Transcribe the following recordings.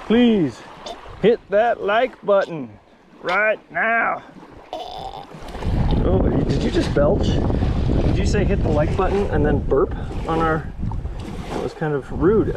please hit that like button right now. Oh, did you just belch? Did you say hit the like button and then burp on our... That was kind of rude.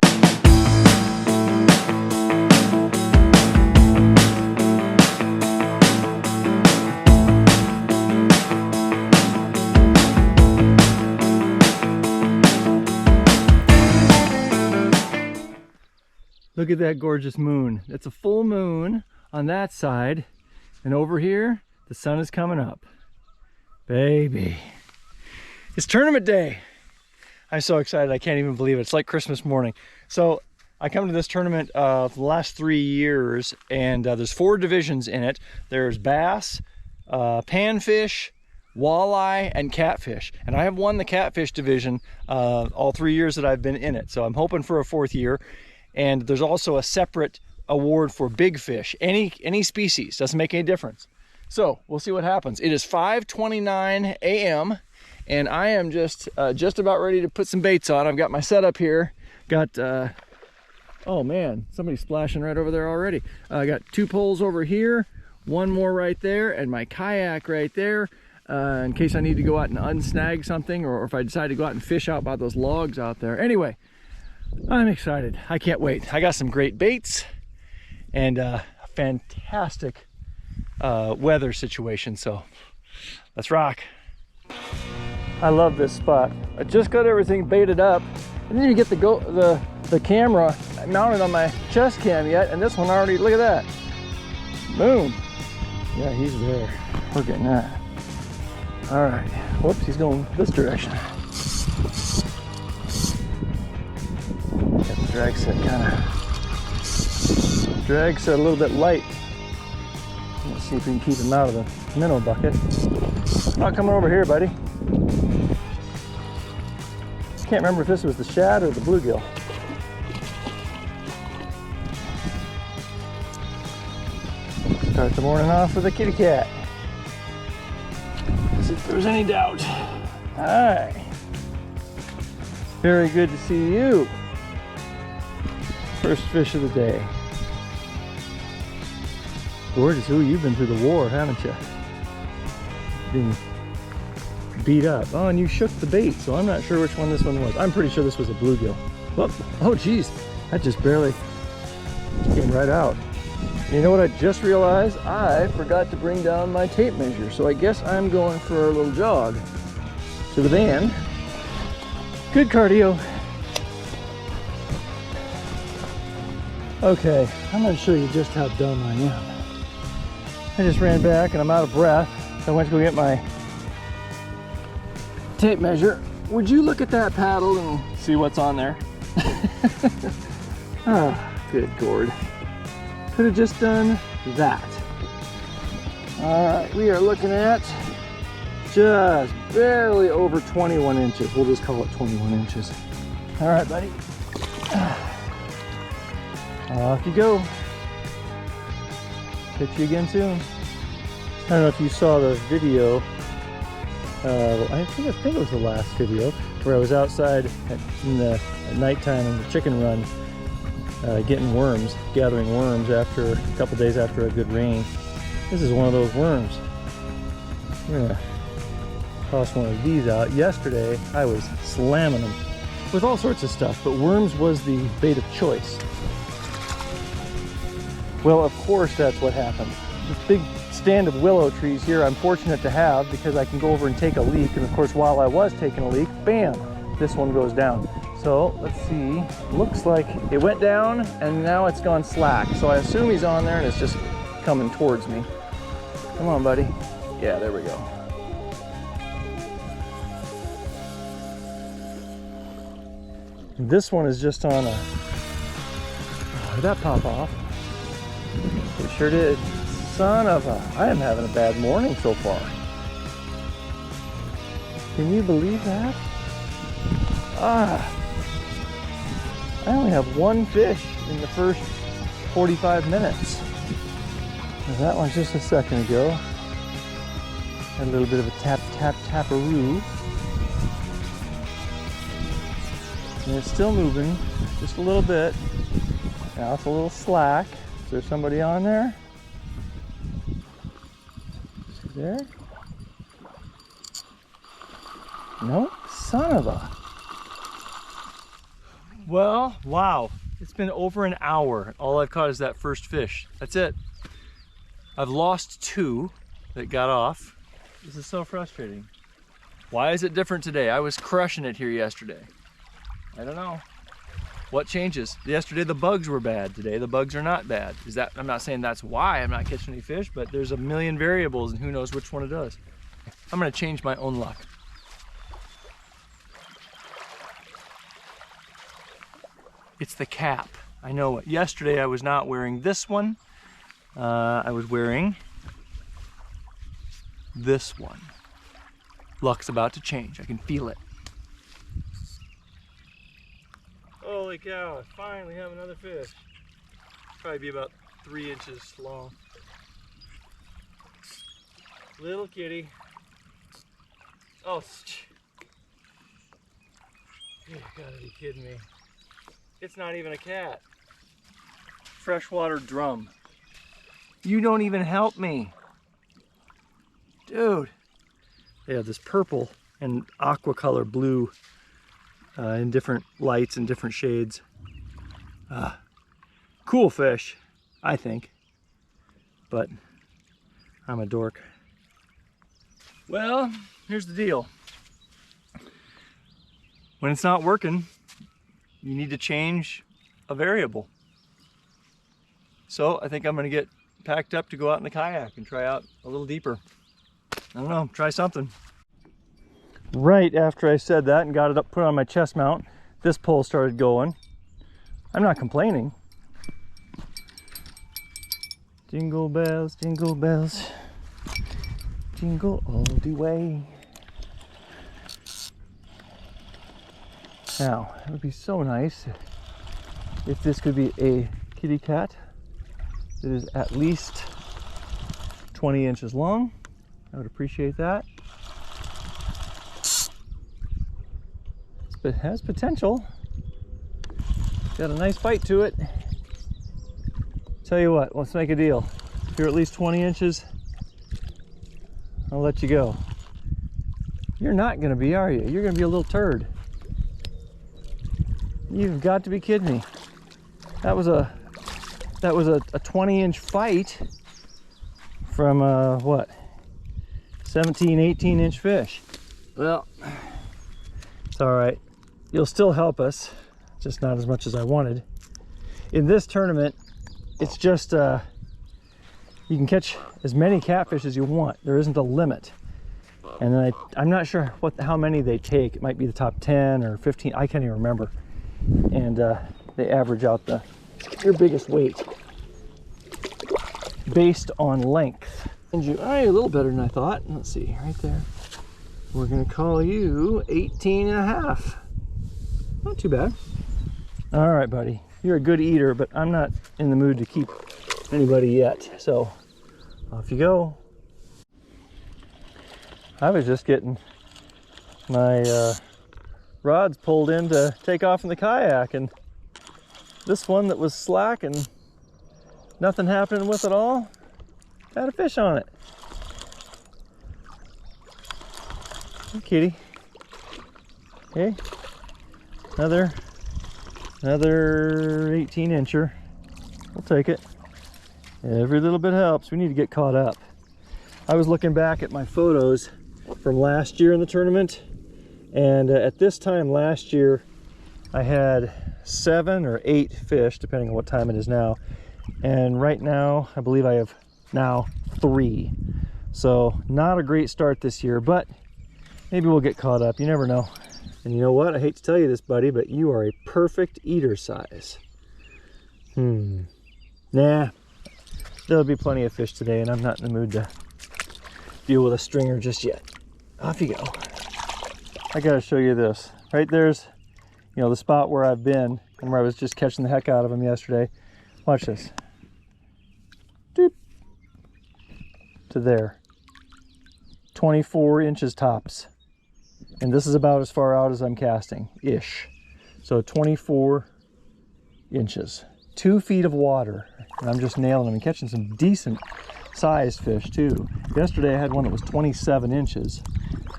Look at that gorgeous moon. It's a full moon on that side, and over here the sun is coming up. Baby, it's tournament day. I'm so excited, I can't even believe it. It's like Christmas morning. So I come to this tournament for the last 3 years, and there's 4 divisions in it. There's bass, panfish, walleye, and catfish. And I have won the catfish division all 3 years that I've been in it. So I'm hoping for a 4th year. And there's also a separate award for big fish, any species, doesn't make any difference. So we'll see what happens. It is 5:29 a.m. and I am just about ready to put some baits on. I've got my setup here. Got oh man, somebody's splashing right over there already. I got 2 poles over here, 1 more right there, and my kayak right there, in case I need to go out and unsnag something, or if I decide to go out and fish out by those logs out there. Anyway, I'm excited. I can't wait. I got some great baits and a fantastic weather situation, so let's rock. I love this spot. I just got everything baited up. I didn't even get the camera mounted on my chest cam yet, and this one already, look at that. Boom. Yeah, he's there. We're getting that. All right. Whoops, he's going this direction. Got the drag set drag set a little bit light. Let's see if we can keep him out of the minnow bucket. Not coming over here, buddy. Can't remember if this was the shad or the bluegill. Start the morning off with a kitty cat. See if there's any doubt. Hi. Very good to see you. First fish of the day. Gorgeous. Ooh, you've been through the war, haven't you? Been beat up. Oh, and you shook the bait, so I'm not sure which one this one was. I'm pretty sure this was a bluegill. Oh, geez. That just barely came right out. You know what I just realized? I forgot to bring down my tape measure, so I guess I'm going for a little jog to the van. Good cardio. Okay, I'm going to show you just how dumb I am. I just ran back and I'm out of breath, so I went to go get my tape measure. Would you look at that paddle and see what's on there? Ah, good gourd. Could have just done that. All right, we are looking at just barely over 21 inches. We'll just call it 21 inches. All right, buddy. Off you go. Catch you again soon. I don't know if you saw the video. I think it was the last video where I was outside at nighttime in the chicken run, getting worms, gathering worms after a couple days after a good rain. This is one of those worms. I'm gonna toss one of these out. Yesterday I was slamming them with all sorts of stuff, but worms was the bait of choice. Well, of course that's what happened. This big stand of willow trees here I'm fortunate to have because I can go over and take a leak, and of course while I was taking a leak, bam, this one goes down. So let's see, looks like it went down and now it's gone slack. So I assume he's on there and it's just coming towards me. Come on, buddy. Yeah, there we go. This one is just on a, oh, did that pop off? It sure did. Son of a, I am having a bad morning so far. Can you believe that? Ah, I only have 1 fish in the first 45 minutes. Now that one's just a second ago. Had a little bit of a taparoo. And it's still moving, just a little bit. Now it's a little slack. Is there somebody on there? There? Nope, son of a. Well, wow. It's been over an hour. All I've caught is that first fish. That's it. I've lost 2 that got off. This is so frustrating. Why is it different today? I was crushing it here yesterday. I don't know. What changes? Yesterday the bugs were bad. Today the bugs are not bad. Is that, I'm not saying that's why I'm not catching any fish, but there's a million variables and who knows which one it does. I'm gonna change my own luck. It's the cap. I know it. Yesterday I was not wearing this one. I was wearing this one. Luck's about to change. I can feel it. Holy cow, I finally have another fish. Probably be about 3 inches long. Little kitty. Oh, you gotta be kidding me. It's not even a cat. Freshwater drum. You don't even help me. Dude. They have this purple and aqua color blue in different lights and different shades. Cool fish, I think. But I'm a dork. Well, here's the deal. When it's not working, you need to change a variable. So I think I'm gonna get packed up to go out in the kayak and try out a little deeper. I don't know, try something. Right after I said that and got it up, put on my chest mount, this pole started going. I'm not complaining. Jingle bells, jingle all the way. Now, it would be so nice if this could be a kitty cat that is at least 20 inches long. I would appreciate that. It has potential. Got a nice bite to it. Tell you what, let's make a deal. If you're at least 20 inches, I'll let you go. You're not gonna be, are you? You're gonna be a little turd. You've got to be kidding me. That was a 20-inch fight from what? 17, 18-inch fish. Well, it's all right. You'll still help us, just not as much as I wanted. In this tournament, it's just you can catch as many catfish as you want. There isn't a limit. And then I'm not sure how many they take. It might be the top 10 or 15. I can't even remember. And they average out your biggest weight based on length. And you are a little better than I thought. Let's see, right there. We're gonna call you 18 and a half. Not too bad. All right, buddy. You're a good eater, but I'm not in the mood to keep anybody yet. So off you go. I was just getting my rods pulled in to take off in the kayak, and this one that was slack and nothing happening with it all had a fish on it. Hey, kitty. Okay, another 18-incher. We'll take it. Every little bit helps. We need to get caught up. I was looking back at my photos from last year in the tournament, and at this time last year I had 7 or 8 fish, depending on what time it is now, and right now I believe I have now 3. So not a great start this year, but maybe we'll get caught up. You never know. And you know what, I hate to tell you this, buddy, but you are a perfect eater size. Nah, there'll be plenty of fish today, and I'm not in the mood to deal with a stringer just yet. Off you go. I gotta show you this. Right there's, you know, the spot where I've been and where I was just catching the heck out of them yesterday. Watch this. Doop. To there. 24 inches tops. And this is about as far out as I'm casting, ish. So 24 inches. 2 feet of water. And I'm just nailing them and catching some decent sized fish too. Yesterday I had one that was 27 inches.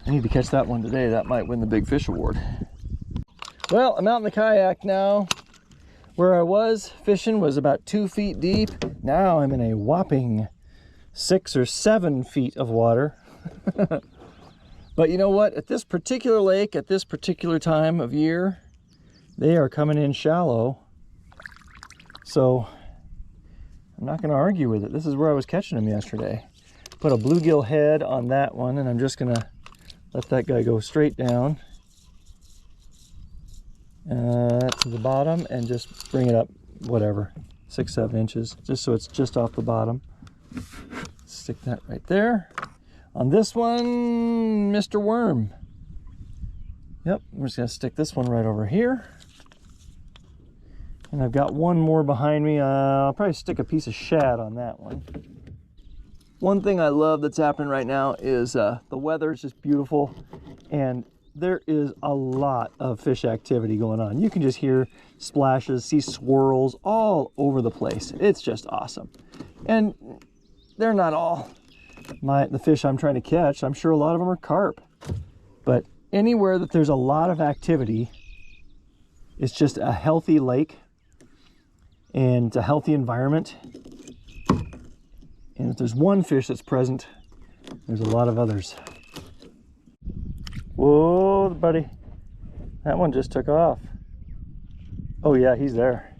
I need to catch that one today. That might win the Big Fish Award. Well, I'm out in the kayak now. Where I was fishing was about 2 feet deep. Now I'm in a whopping 6 or 7 feet of water. But you know what? At this particular lake, at this particular time of year, they are coming in shallow. So I'm not going to argue with it. This is where I was catching them yesterday. Put a bluegill head on that one, and I'm just going to let that guy go straight down to the bottom and just bring it up, whatever, 6-7 inches, just so it's just off the bottom. Stick that right there. On this one, Mr. Worm. Yep, I'm just going to stick this one right over here. And I've got one more behind me. I'll probably stick a piece of shad on that one. One thing I love that's happening right now is the weather is just beautiful, and there is a lot of fish activity going on. You can just hear splashes, see swirls all over the place. It's just awesome. And they're not all the fish I'm trying to catch. I'm sure a lot of them are carp. But anywhere that there's a lot of activity, it's just a healthy lake and it's a healthy environment. And if there's one fish that's present, there's a lot of others. Whoa, buddy. That one just took off. Oh yeah, he's there.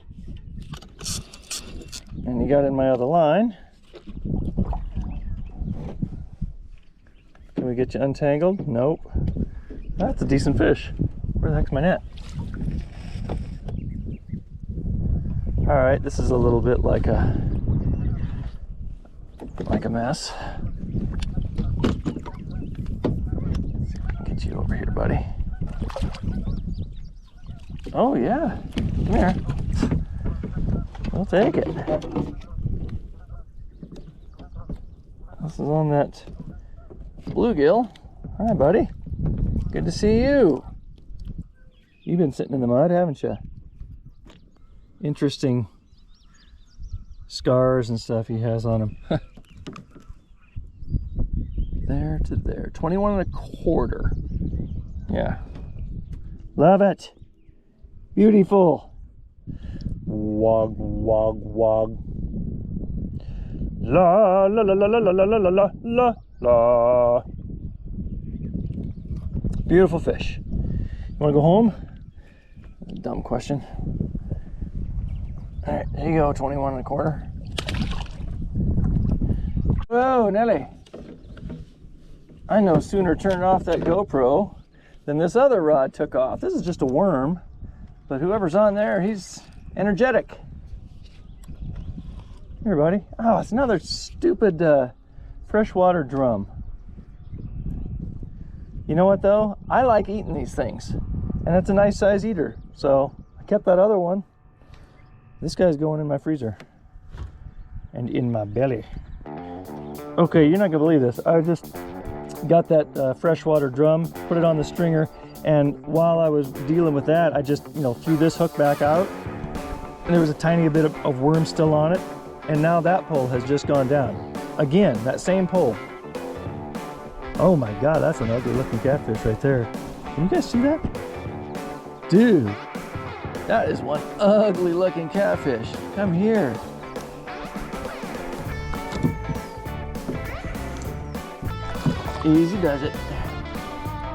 And he got in my other line. Can we get you untangled? Nope. That's a decent fish. Where the heck's my net? All right, this is a little bit like a mess. Get you over here, buddy. Oh yeah, come here. We'll take it. This is on that bluegill. Hi, buddy. Good to see you. You've been sitting in the mud, haven't you? Interesting scars and stuff he has on him. There to there. 21.25. Yeah. Love it. Beautiful. Wog, wog, wog. La la la la la la la la la la la. Beautiful fish. You want to go home? Dumb question. All right, there you go. 21.25. Whoa, Nelly. I no sooner turned off that GoPro than this other rod took off. This is just a worm, but whoever's on there, he's energetic. Here, buddy. Oh, it's another stupid freshwater drum. You know what, though? I like eating these things, and it's a nice size eater, so I kept that other one. This guy's going in my freezer and in my belly. Okay, you're not gonna believe this. I just got that freshwater drum, put it on the stringer, and while I was dealing with that, I just, threw this hook back out, and there was a tiny bit of worm still on it, and now that pole has just gone down. Again, that same pole. Oh my God, that's an ugly looking catfish right there. Can you guys see that? Dude, that is one ugly looking catfish. Come here. Easy does it.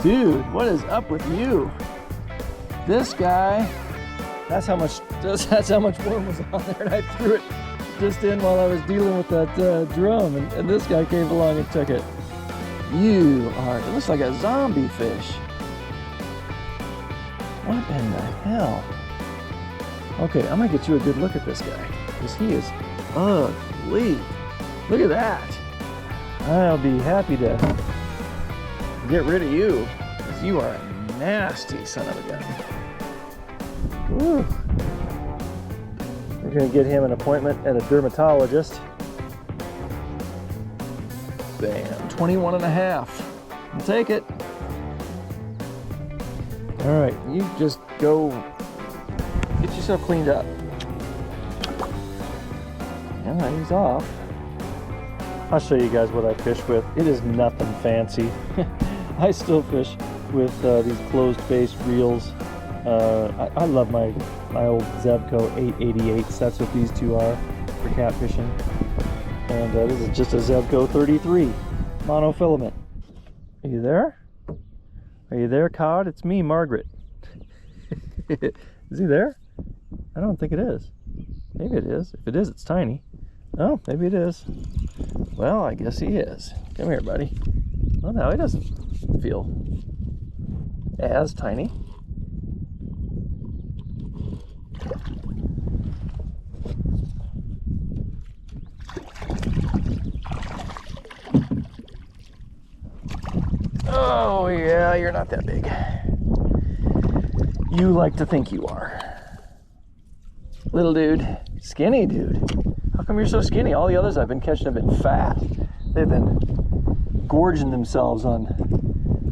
Dude, what is up with you? This guy, that's how much worm was on there, and I threw it just in while I was dealing with that drum, and this guy came along and took it. It looks like a zombie fish. What in the hell? Okay, I'm gonna get you a good look at this guy, because he is ugly. Look at that. I'll be happy to get rid of you, because you are a nasty son of a gun. Woo. We're gonna get him an appointment at a dermatologist. Bam, 21.5. I'll take it. All right, you just go get yourself cleaned up. Oh, he's off. I'll show you guys what I fish with. It is nothing fancy. I still fish with these closed-face reels. I love my old Zebco 888s. That's what these two are for catfishing. And this is just a Zebco 33 monofilament. Are you there? Are you there, Cod? It's me, Margaret. Is he there? I don't think it is. Maybe it is. If it is, it's tiny. Oh, maybe it is. Well, I guess he is. Come here, buddy. Well, now he doesn't feel as tiny. Oh, yeah, you're not that big. You like to think you are. Little dude. Skinny dude. How come you're so skinny? All the others I've been catching have been fat. They've been gorging themselves on,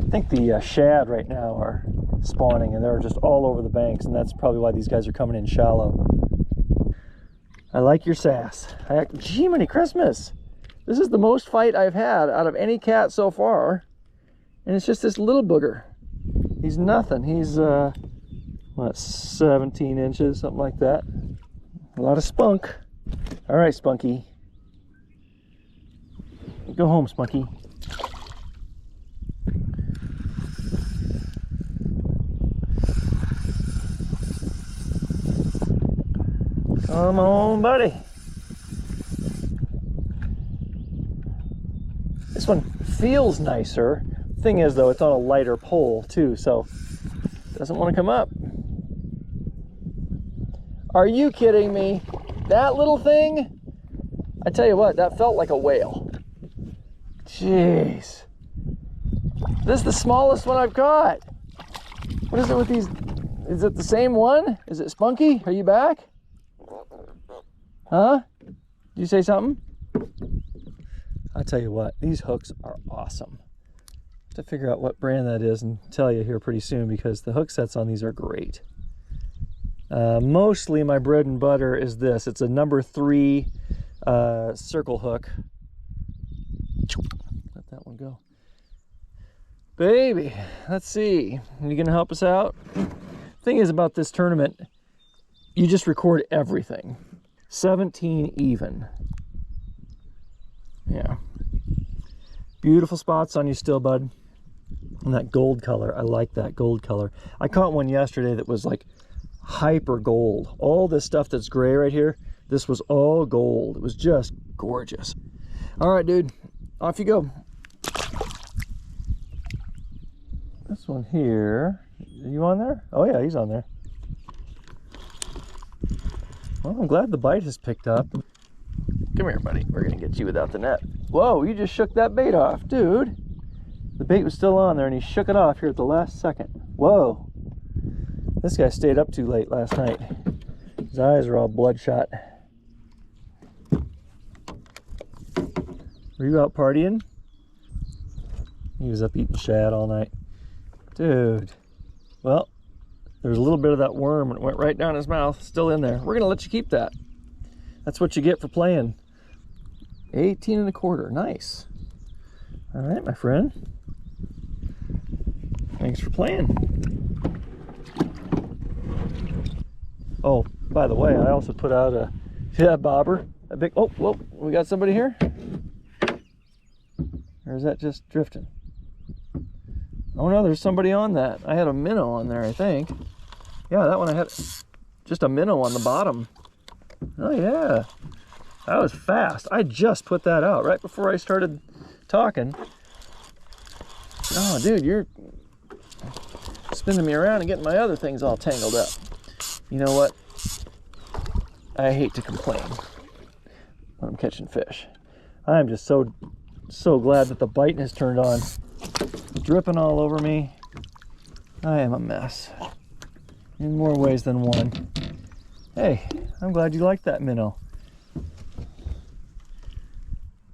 I think the shad right now are spawning, and they're just all over the banks, and that's probably why these guys are coming in shallow. I like your sass. Gee, many Christmas. This is the most fight I've had out of any cat so far, and it's just this little booger. He's nothing. He's what, 17 inches, something like that. A lot of spunk. All right, Spunky. Go home, Spunky. Come on, buddy. This one feels nicer. Thing is, though, it's on a lighter pole, too, so it doesn't want to come up. Are you kidding me? That little thing? I tell you what, that felt like a whale. Jeez. This is the smallest one I've caught. What is it with these? Is it the same one? Is it Spunky? Are you back? Huh? Did you say something? I'll tell you what, these hooks are awesome. I have to figure out what brand that is and tell you here pretty soon, because the hook sets on these are great. Mostly my bread and butter is this. It's a number 3 circle hook. Let that one go. Baby, let's see. Are you gonna help us out? Thing is about this tournament, you just record everything. 17 even. Yeah. Beautiful spots on you still, bud. And that gold color, I like that gold color. I caught one yesterday that was like hyper gold. All this stuff that's gray right here, this was all gold. It was just gorgeous. All right, dude, off you go. This one here, are you on there? Oh yeah, he's on there. Well, I'm glad the bite has picked up. Come here, buddy. We're gonna get you without the net. Whoa, you just shook that bait off, dude. The bait was still on there and he shook it off here at the last second. Whoa. This guy stayed up too late last night. His eyes are all bloodshot. Were you out partying? He was up eating shad all night. Dude. Well, there's a little bit of that worm and it went right down his mouth. Still in there. We're gonna let you keep that. That's what you get for playing. 18 1/4. Nice. All right, my friend. Thanks for playing. Oh, by the way, I also put out a, see that bobber? A big, oh, whoa, we got somebody here? Or is that just drifting? Oh no, there's somebody on that. I had a minnow on there, I think. Yeah, that one I had just a minnow on the bottom. Oh yeah, that was fast. I just put that out right before I started talking. Oh dude, you're spinning me around and getting my other things all tangled up. You know what? I hate to complain when I'm catching fish. I'm just so glad that the bite has turned on. Dripping all over me. I am a mess in more ways than one. Hey, I'm glad you liked that minnow.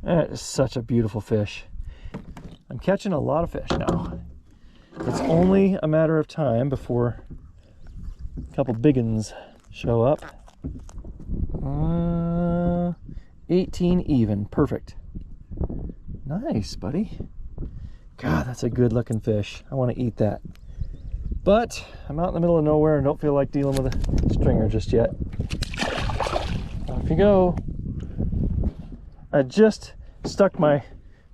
That is such a beautiful fish. I'm catching a lot of fish now. It's only a matter of time before a couple big uns show up. 18 even. Perfect. Nice, buddy. God, that's a good looking fish. I want to eat that. But I'm out in the middle of nowhere and don't feel like dealing with a stringer just yet. Off you go. I just stuck my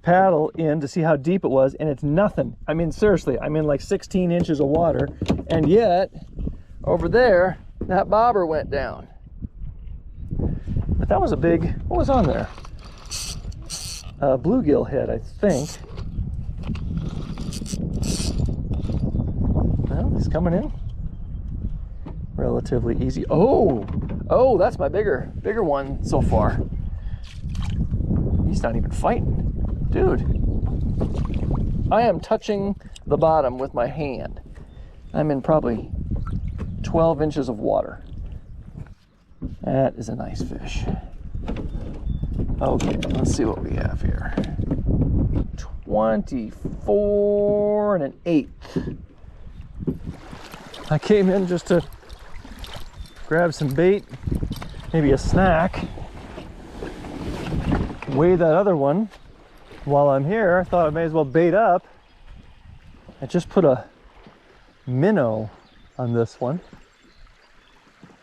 paddle in to see how deep it was, and it's nothing. I mean, seriously, I'm in like 16 inches of water, and yet over there that bobber went down. But that was a big, what was on there? A bluegill head, I think. Well, he's coming in relatively easy. Oh, that's my bigger one so far. He's not even fighting. Dude, I am touching the bottom with my hand. I'm in probably 12 inches of water. That is a nice fish. Okay, let's see what we have here. 24 and an 1/8. I came in just to grab some bait, maybe a snack. Weigh that other one. While I'm here, I thought I may as well bait up. I just put a minnow on this one.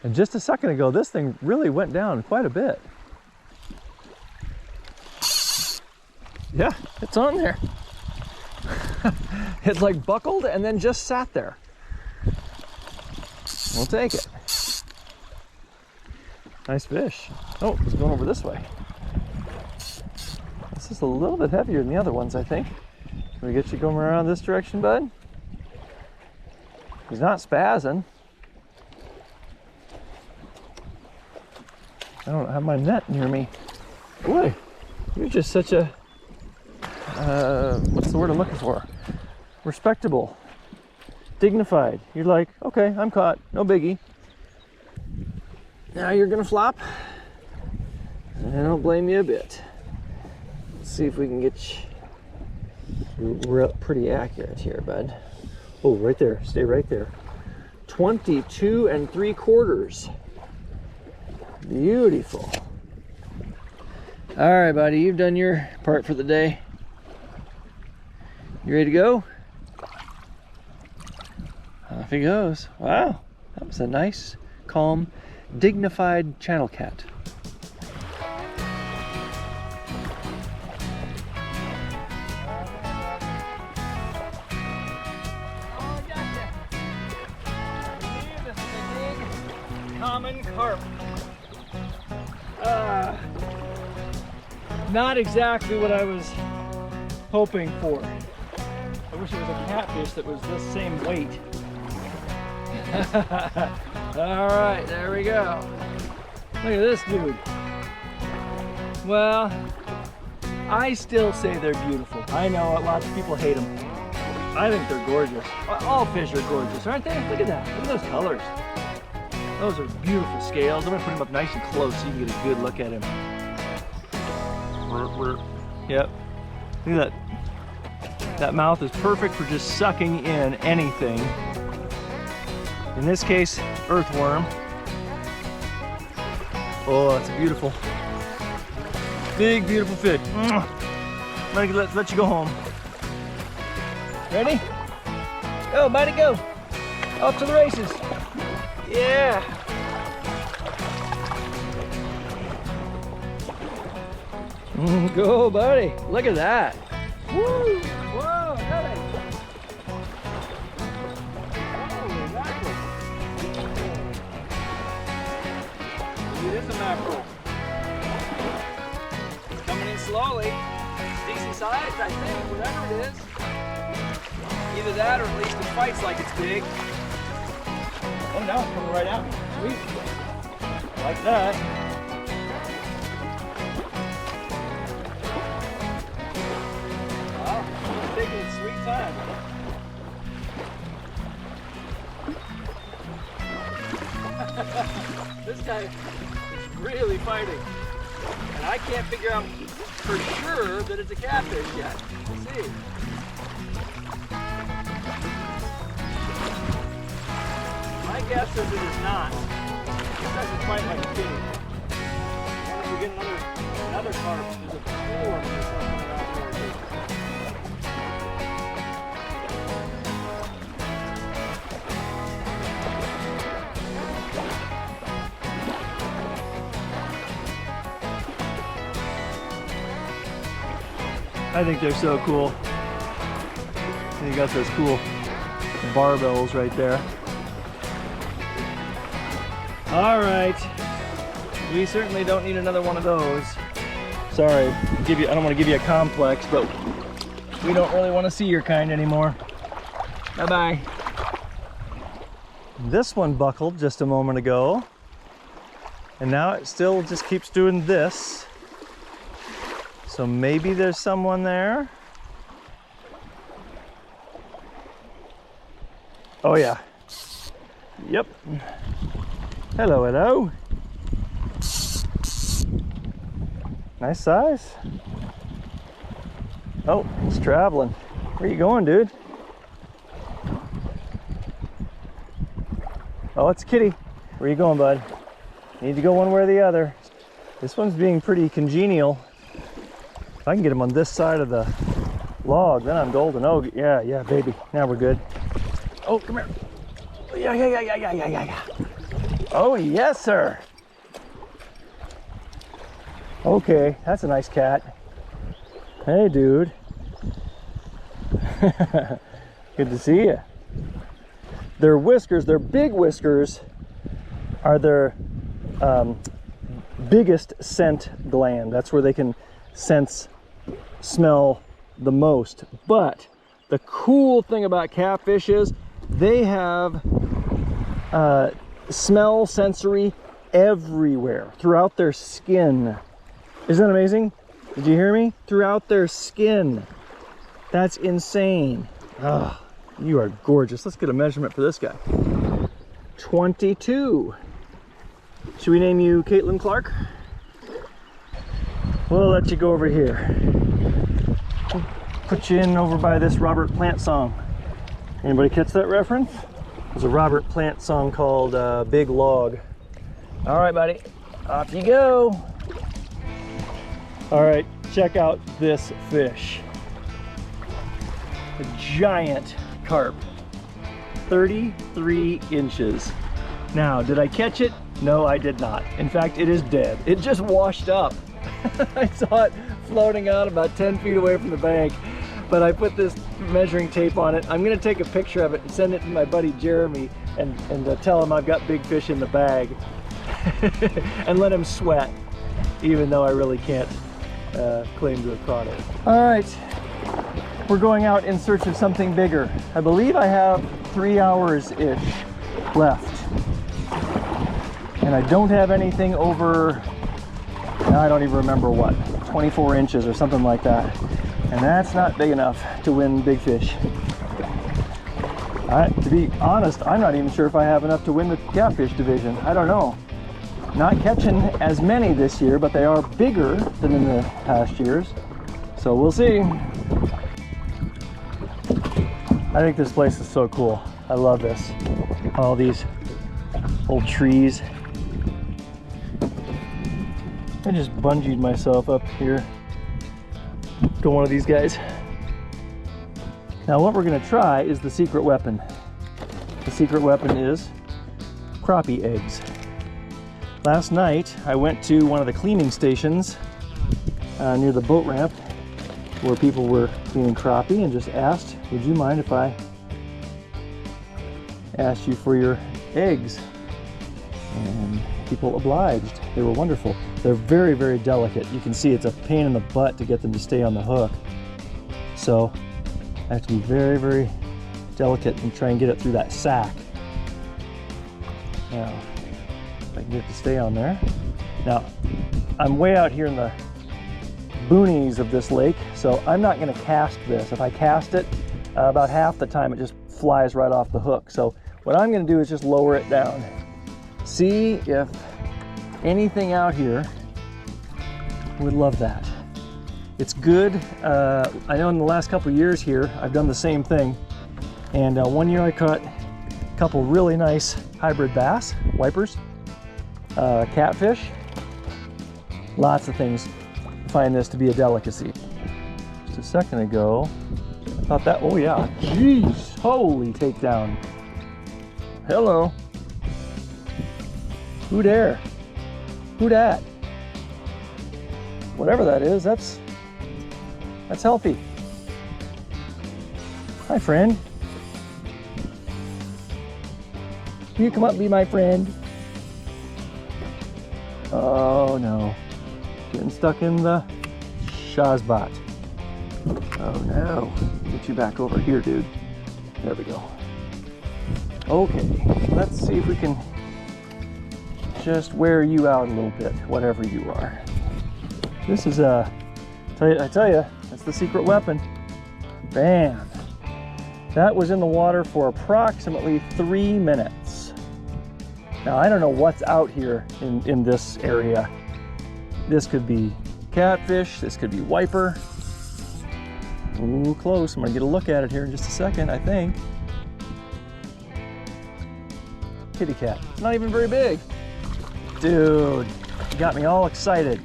And just a second ago, this thing really went down quite a bit. Yeah, it's on there. It's like buckled and then just sat there. We'll take it. Nice fish. Oh, it's going over this way. This is a little bit heavier than the other ones, I think. Can we get you going around this direction, bud? He's not spazzing. I don't have my net near me. Boy, you're just such a, what's the word I'm looking for? Respectable, dignified. You're like, okay, I'm caught, no biggie. Now you're gonna flop. I don't blame you a bit. Let's see if we can get you pretty accurate here, bud. Oh, right there, stay right there. 22 3/4. Beautiful. All right, buddy, you've done your part for the day. You ready to go? Off he goes. Wow, that was a nice, calm, dignified channel cat. Common carp. Not exactly what I was hoping for. I wish it was a catfish that was this same weight. All right, there we go. Look at this dude. Well, I still say they're beautiful. I know lots of people hate them. I think they're gorgeous. All fish are gorgeous, aren't they? Look at that. Look at those colors. Those are beautiful scales. I'm gonna put him up nice and close so you can get a good look at him. Yep. Look at that. That mouth is perfect for just sucking in anything. In this case, earthworm. Oh, that's a beautiful, big, beautiful fish. Let you go home. Ready? Go, buddy, go. Off to the races. Yeah. Go, buddy. Look at that. Woo. Whoa, buddy. Holy mackerel. It is a mackerel. It's coming in slowly. It's decent size, I think, whatever it is. Either that or at least it fights like it's big. Oh, now it's coming right at me. Sweet. Like that. Well, it's taking its sweet time. This guy is really fighting. And I can't figure out for sure that it's a catfish yet. We'll see. My guess is it is not. It doesn't fight like a kitty. What if we get another another carp. There's a pool of them something around here. I think they're so cool. You got those cool barbells right there. All right, we certainly don't need another one of those. Sorry, I don't want to give you a complex, but we don't really want to see your kind anymore. Bye-bye. This one buckled just a moment ago, and now it still just keeps doing this. So maybe there's someone there. Oh yeah. Yep. Hello, hello. Nice size. Oh, he's traveling. Where you going, dude? Oh, it's a kitty. Where you going, bud? Need to go one way or the other. This one's being pretty congenial. If I can get him on this side of the log, then I'm golden. Oh, yeah, baby. Now we're good. Oh, come here. Yeah. Oh, yes, sir. Okay, that's a nice cat. Hey, dude. Good to see you. Their whiskers, their big whiskers, are their biggest scent gland. That's where they can smell the most. But the cool thing about catfish is they have smell sensory everywhere throughout their skin. Isn't that amazing? Did you hear me? Throughout their skin. That's insane. Oh, you are gorgeous. Let's get a measurement for this guy. 22. Should we name you Caitlin Clark? We'll let you go over here. Put you in over by this Robert Plant song. Anybody catch that reference? There's a Robert Plant song called Big Log. All right, buddy, off you go. All right, check out this fish. A giant carp, 33 inches. Now, did I catch it? No, I did not. In fact, it is dead. It just washed up. I saw it floating out about 10 feet away from the bank, but I put this measuring tape on it. I'm gonna take a picture of it and send it to my buddy Jeremy and tell him I've got big fish in the bag and let him sweat, even though I really can't claim to have caught it. All right, we're going out in search of something bigger. I believe I have 3 hours-ish left. And I don't have anything over, I don't even remember what, 24 inches or something like that. And that's not big enough to win big fish. To be honest, I'm not even sure if I have enough to win the catfish division. I don't know. Not catching as many this year, but they are bigger than in the past years. So we'll see. I think this place is so cool. I love this. All these old trees. I just bungeed myself up here to one of these guys. Now what we're gonna try is the secret weapon. The secret weapon is crappie eggs. Last night I went to one of the cleaning stations near the boat ramp where people were cleaning crappie and just asked, would you mind if I asked you for your eggs? And people obliged. They were wonderful. They're very, very delicate. You can see it's a pain in the butt to get them to stay on the hook. So I have to be very, very delicate and try and get it through that sack. Now, if I can get it to stay on there. Now, I'm way out here in the boonies of this lake, so I'm not gonna cast this. If I cast it, about half the time it just flies right off the hook. So what I'm gonna do is just lower it down. See if anything out here would love that. It's good. I know in the last couple years here, I've done the same thing. And one year I caught a couple really nice hybrid bass, wipers, catfish, lots of things find this to be a delicacy. Just a second ago, I thought that, oh yeah, jeez, holy takedown. Hello. Who dare? Who dat? Whatever that is, that's healthy. Hi, friend. Can you come up and be my friend? Oh no. Getting stuck in the Shazbot. Oh no. Get you back over here, dude. There we go. Okay, let's see if we can just wear you out a little bit, whatever you are. This is I tell you, that's the secret weapon. Bam. That was in the water for approximately 3 minutes. Now, I don't know what's out here in this area. This could be catfish, this could be wiper. Ooh, close. I'm gonna get a look at it here in just a second, I think. Kitty cat. It's not even very big. Dude, you got me all excited.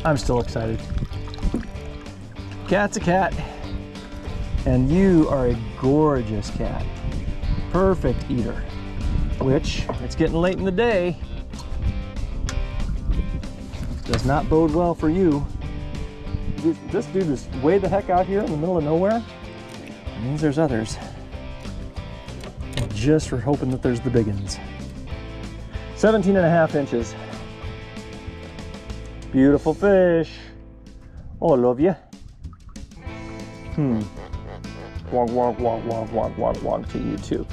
I'm still excited. Cat's a cat. And you are a gorgeous cat. Perfect eater. Which, it's getting late in the day, does not bode well for you. This dude is way the heck out here in the middle of nowhere. It means there's others. Just for hoping that there's the big ones. 17.5 inches. Beautiful fish. Oh, I love you. Wonk, wonk, wonk, wonk, wonk, wonk, wonk to you too.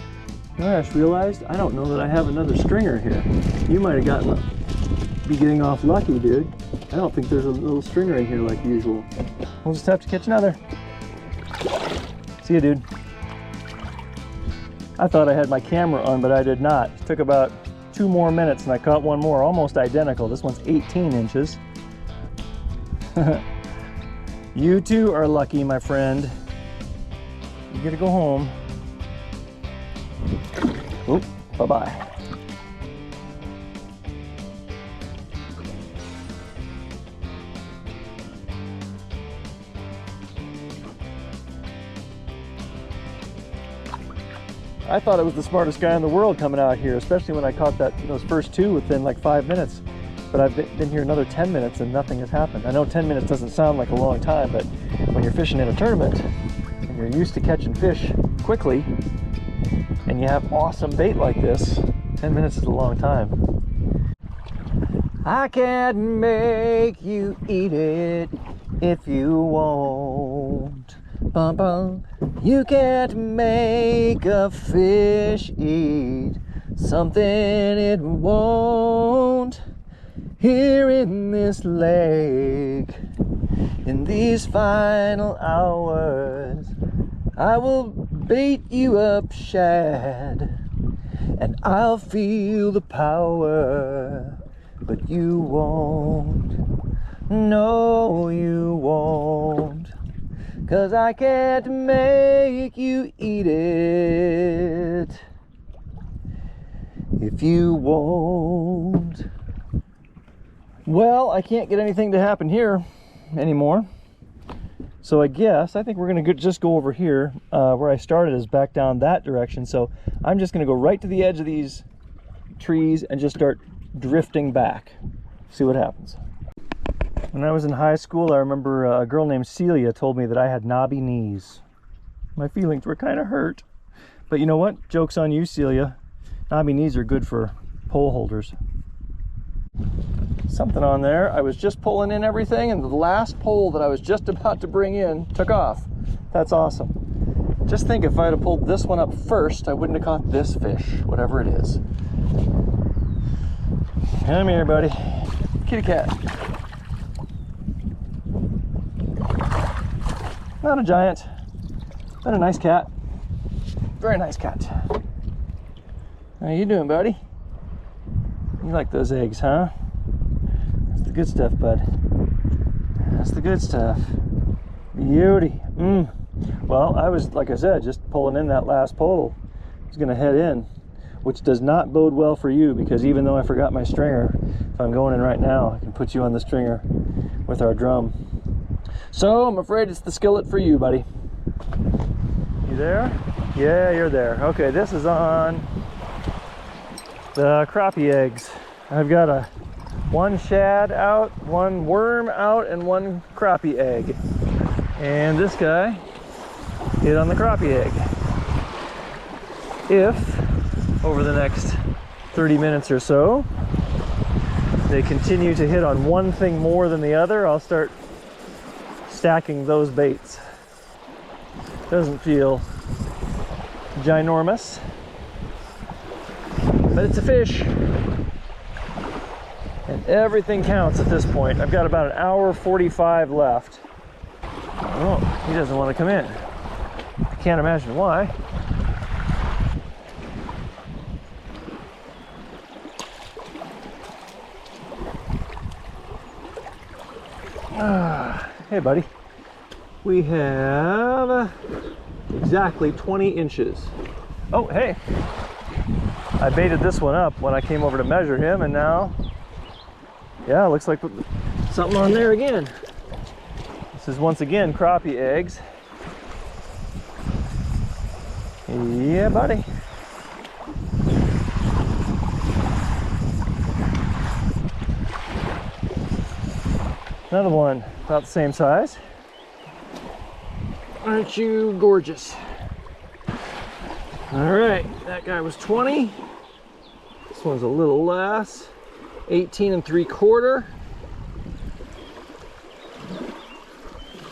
I just realized I don't know that I have another stringer here. You might have be getting off lucky, dude. I don't think there's a little stringer in here like usual. We'll just have to catch another. See you, dude. I thought I had my camera on, but I did not. It took about 2 more minutes and I caught one more, almost identical. This one's 18 inches. You too are lucky, my friend. You gotta go home. Oop, bye-bye. I thought I was the smartest guy in the world coming out here, especially when I caught those first 2 within like 5 minutes. But I've been here another 10 minutes and nothing has happened. I know 10 minutes doesn't sound like a long time, but when you're fishing in a tournament and you're used to catching fish quickly and you have awesome bait like this, 10 minutes is a long time. I can't make you eat it if you won't. Bum, bum. You can't make a fish eat something it won't. Here in this lake, in these final hours, I will bait you up, shad, and I'll feel the power, but you won't. No, you won't. 'Cause I can't make you eat it if you won't. Well, I can't get anything to happen here anymore. So I think we're gonna just go over here. Where I started is back down that direction. So I'm just gonna go right to the edge of these trees and just start drifting back. See what happens. When I was in high school, I remember a girl named Celia told me that I had knobby knees. My feelings were kind of hurt. But you know what? Joke's on you, Celia. Knobby knees are good for pole holders. Something on there. I was just pulling in everything and the last pole that I was just about to bring in took off. That's awesome. Just think, if I'd have pulled this one up first, I wouldn't have caught this fish, whatever it is. Come here, buddy. Kitty cat. Not a giant, but a nice cat. Very nice cat. How you doing, buddy? You like those eggs, huh? That's the good stuff, bud. That's the good stuff. Beauty. Well, I was, like I said, just pulling in that last pole. I was gonna head in, which does not bode well for you, because even though I forgot my stringer, if I'm going in right now, I can put you on the stringer. with our drum. So I'm afraid it's the skillet for you, buddy. You there? Yeah, you're there. Okay, this is on the crappie eggs. I've got one shad out, one worm out, and one crappie egg. And this guy hit on the crappie egg. If over the next 30 minutes or so they continue to hit on one thing more than the other, I'll start stacking those baits. Doesn't feel ginormous, but it's a fish, and everything counts at this point. I've got about an hour 45 left. Oh, he doesn't want to come in. I can't imagine why. Hey buddy, we have exactly 20 inches. Oh, hey, I baited this one up when I came over to measure him, and now, yeah, looks like something on there again. This is once again crappie eggs. Yeah, buddy. Another one about the same size. Aren't you gorgeous? All right, that guy was 20. This one's a little less, 18 3/4.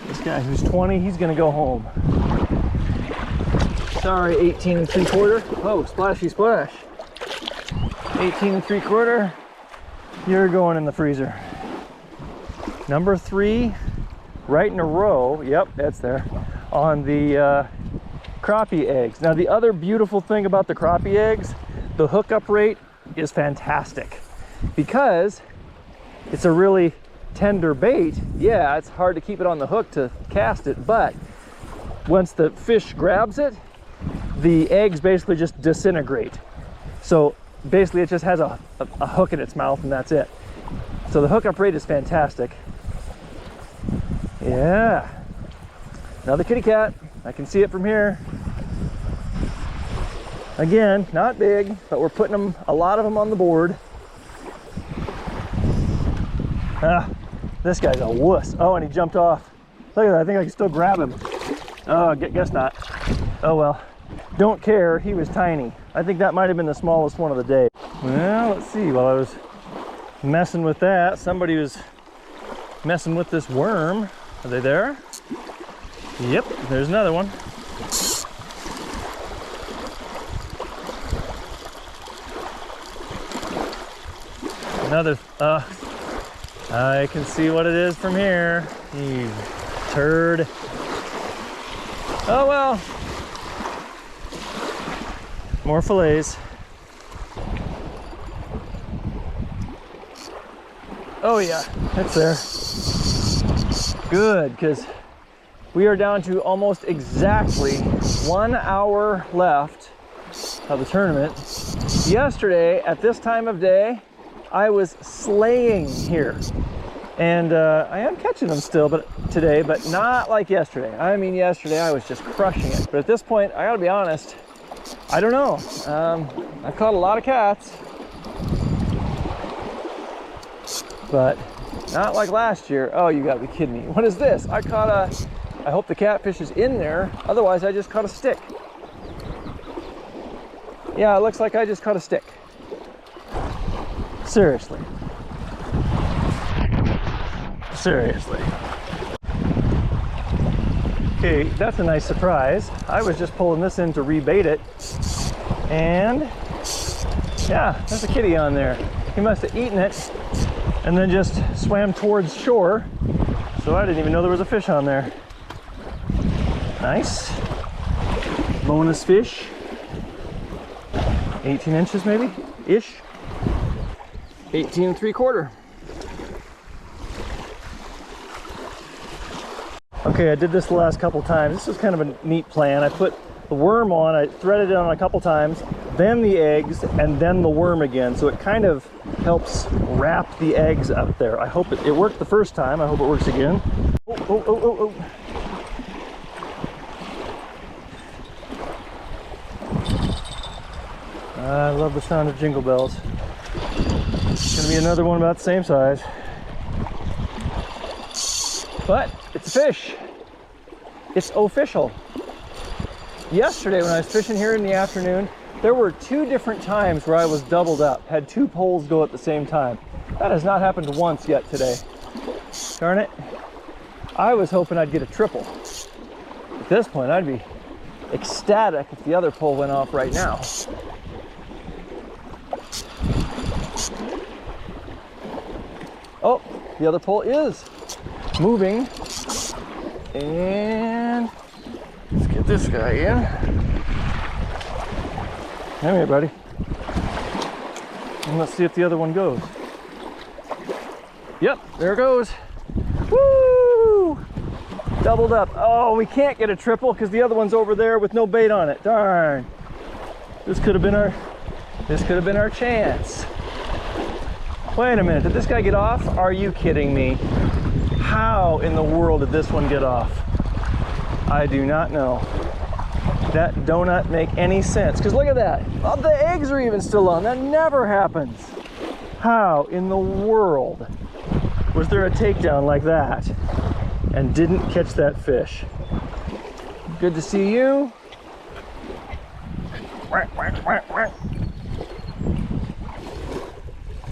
This guy who's 20, he's gonna go home. Sorry, 18 3/4. Oh, splashy splash. 18 3/4. You're going in the freezer. Number 3, right in a row. Yep, that's there. On the crappie eggs. Now, the other beautiful thing about the crappie eggs, the hookup rate is fantastic because it's a really tender bait. Yeah, it's hard to keep it on the hook to cast it, but once the fish grabs it, the eggs basically just disintegrate. So basically it just has a hook in its mouth, and that's it. So the hookup rate is fantastic. Yeah, another kitty cat. I can see it from here. Again, not big, but we're putting them, a lot of them, on the board. Ah, this guy's a wuss. Oh, and he jumped off. Look at that, I think I can still grab him. Oh, guess not. Oh well, don't care, he was tiny. I think that might have been the smallest one of the day. Well, let's see, while I was messing with that, somebody was messing with this worm. Are they there? Yep, there's another one. Another, I can see what it is from here. You turd. Oh well. More fillets. Oh yeah, it's there. Good, because we are down to almost exactly 1 hour left of the tournament. Yesterday, at this time of day, I was slaying here. And I am catching them still today, but not like yesterday. I mean, yesterday I was just crushing it. But at this point, I gotta be honest, I don't know. I've caught a lot of cats, but not like last year. Oh, you gotta be kidding me. What is this? I hope the catfish is in there. Otherwise, I just caught a stick. Yeah, it looks like I just caught a stick. Seriously. Seriously. Okay, that's a nice surprise. I was just pulling this in to rebait it. And yeah, there's a kitty on there. He must have eaten it and then just swam towards shore. So I didn't even know there was a fish on there. Nice. Bonus fish. 18 inches maybe, ish. 18 3/4. Okay, I did this the last couple times. This was kind of a neat plan. I put the worm on, I threaded it on a couple times, then the eggs, and then the worm again. So it kind of helps wrap the eggs up there. I hope it worked the first time. I hope it works again. Oh, oh, oh, oh, oh. I love the sound of jingle bells. It's gonna be another one about the same size. But it's a fish. It's official. Yesterday when I was fishing here in the afternoon, there were 2 different times where I was doubled up, had 2 poles go at the same time. That has not happened once yet today. Darn it. I was hoping I'd get a triple. At this point, I'd be ecstatic if the other pole went off right now. Oh, the other pole is moving. And let's get this guy in. Come here, buddy. And let's see if the other one goes. Yep, there it goes. Woo! Doubled up. Oh, we can't get a triple because the other one's over there with no bait on it. Darn. This could have been our chance. Wait a minute, did this guy get off? Are you kidding me? How in the world did this one get off? I do not know. That donut make any sense, because look at that. Oh, the eggs are even still on. That never happens. How in the world was there a takedown like that and didn't catch that fish? Good to see you.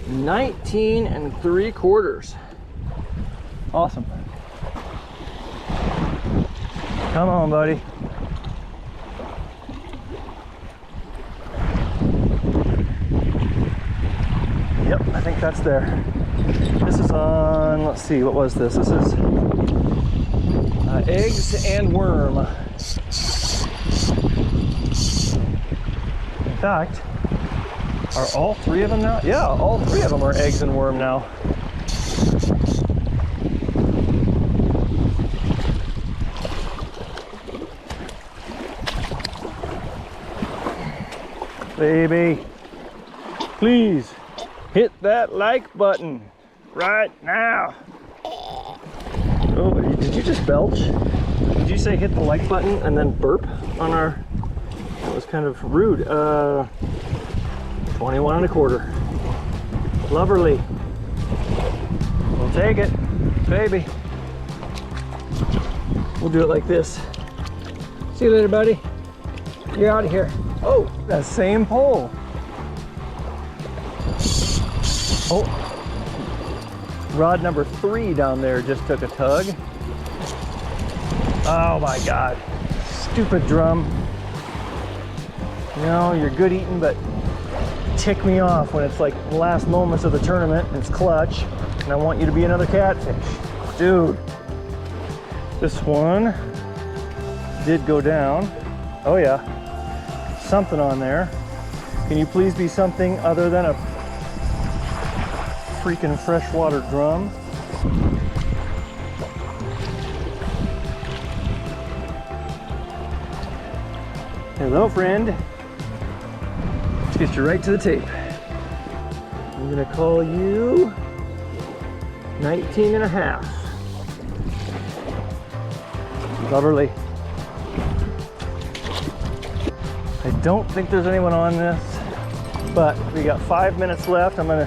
19 3/4. Awesome. Come on, buddy. Yep, I think that's there. This is on, let's see, what was this? This is eggs and worm. In fact, are all 3 of them now? Yeah, all 3 of them are eggs and worm now. Baby, please hit that like button right now. Oh, did you just belch? Did you say hit the like button and then burp on our, that was kind of rude. 21 1/4. Loverly. We'll take it, baby. We'll do it like this. See you later, buddy. You're out of here. Oh, that same pole. Oh, rod number 3 down there just took a tug. Oh my God, stupid drum. You know, you're good eating, but tick me off when it's like the last moments of the tournament and it's clutch and I want you to be another catfish. Dude, this one did go down. Oh yeah, something on there. Can you please be something other than a freaking freshwater drum? Hello, friend. Let's get you right to the tape. I'm gonna call you 19 1/2. Loverly. I don't think there's anyone on this, but we got 5 minutes left. I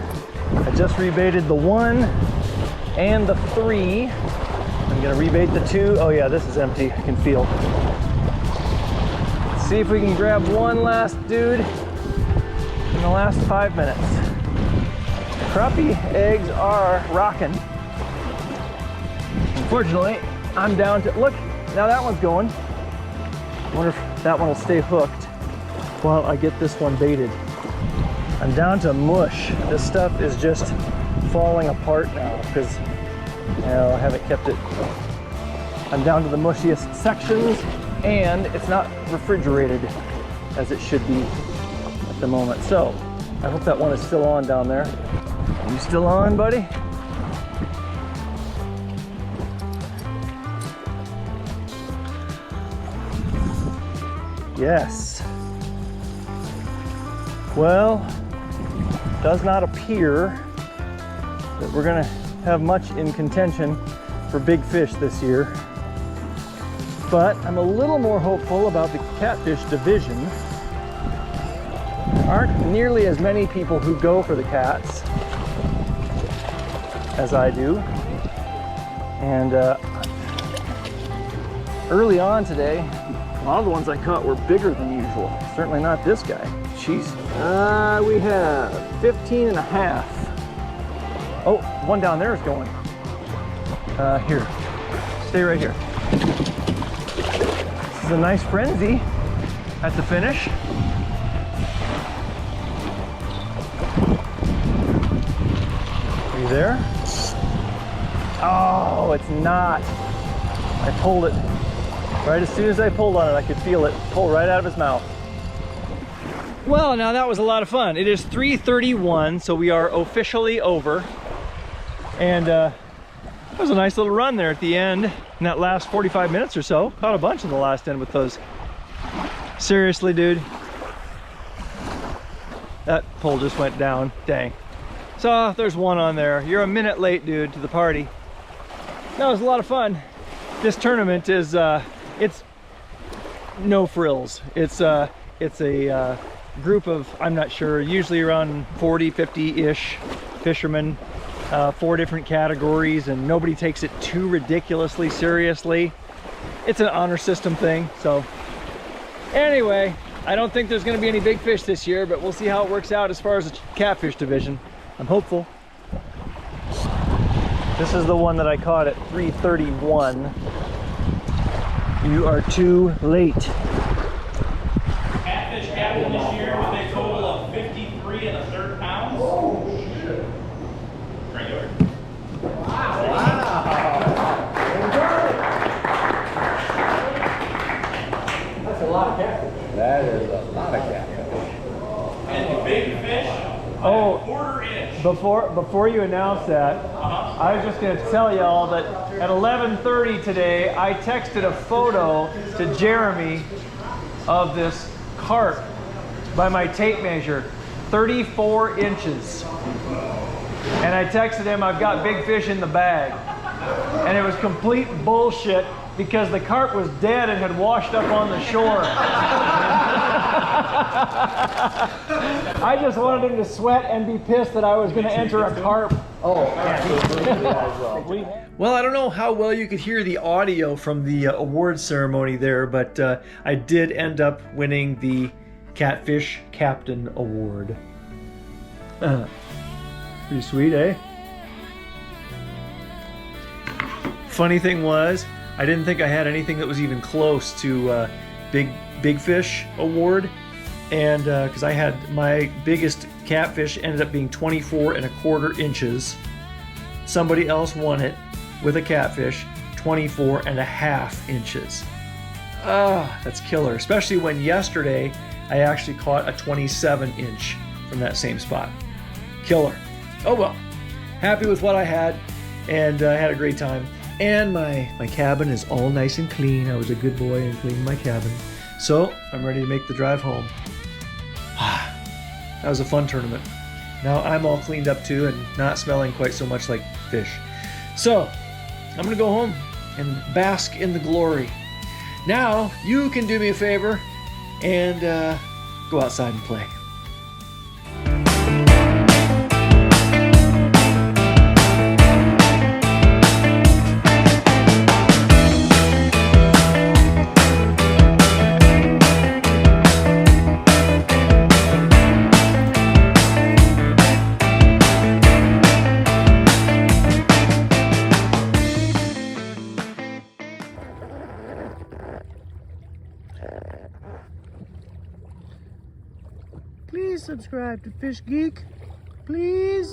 just rebaited the 1 and the 3. I'm gonna rebait the 2. Oh yeah, this is empty, I can feel. Let's see if we can grab one last dude in the last 5 minutes. Crappie eggs are rocking. Unfortunately, I'm down to, look, now that one's going. I wonder if that one will stay hooked while I get this one baited. I'm down to mush. This stuff is just falling apart now because I haven't kept it. I'm down to the mushiest sections and it's not refrigerated as it should be at the moment. So I hope that one is still on down there. Are you still on, buddy? Yes. Well, does not appear that we're gonna have much in contention for big fish this year. But I'm a little more hopeful about the catfish division. There aren't nearly as many people who go for the cats as I do. And early on today, a lot of the ones I caught were bigger than usual. Certainly not this guy. Jeez. We have 15 and a half. Oh, one down there is going. Here, stay right here. This is a nice frenzy at the finish. Are you there? Oh, it's not. I pulled it. Right as soon as I pulled on it, I could feel it pull right out of his mouth. Well, now that was a lot of fun. It is 3:31, so we are officially over. And that was a nice little run there at the end. In that last 45 minutes or so. Caught a bunch in the last end with those. Seriously, dude. That pole just went down. Dang. So there's one on there. You're a minute late, dude, to the party. That was a lot of fun. This tournament is, it's no frills. It's a group of, I'm not sure, usually around 40, 50-ish fishermen, 4 different categories, and nobody takes it too ridiculously seriously. It's an honor system thing. So anyway, I don't think there's going to be any big fish this year, but we'll see how it works out as far as the catfish division. I'm hopeful. This is the one that I caught at 3:31. You are too late. Catfish captain this year with a total of 53 1/3 pounds. Oh, shit. Front yard. Wow. That's a lot of catfish. That is a lot of catfish. And the big fish, Oh, 1/4 inch. Before you announce that, I was just going to tell y'all that at 11:30 today, I texted a photo to Jeremy of this carp by my tape measure, 34 inches. And I texted him, I've got big fish in the bag. And it was complete bullshit because the carp was dead and had washed up on the shore. I just wanted him to sweat and be pissed that I was going to enter a carp. Oh, well, I don't know how well you could hear the audio from the award ceremony there, but I did end up winning the Catfish Captain Award. Pretty sweet, eh? Funny thing was, I didn't think I had anything that was even close to Big Fish Award. And because I had my biggest catfish ended up being 24 1/4 inches. Somebody else won it with a catfish 24 1/2 inches. That's killer, especially when yesterday I actually caught a 27 inch from that same spot. Killer. Oh well, happy with what I had, and I had a great time. And my cabin is all nice and clean. I was a good boy and cleaned my cabin. So I'm ready to make the drive home. That was a fun tournament. Now I'm all cleaned up too and not smelling quite so much like fish. So I'm gonna go home and bask in the glory. Now you can do me a favor and go outside and play. Please subscribe to Fish Geek, please.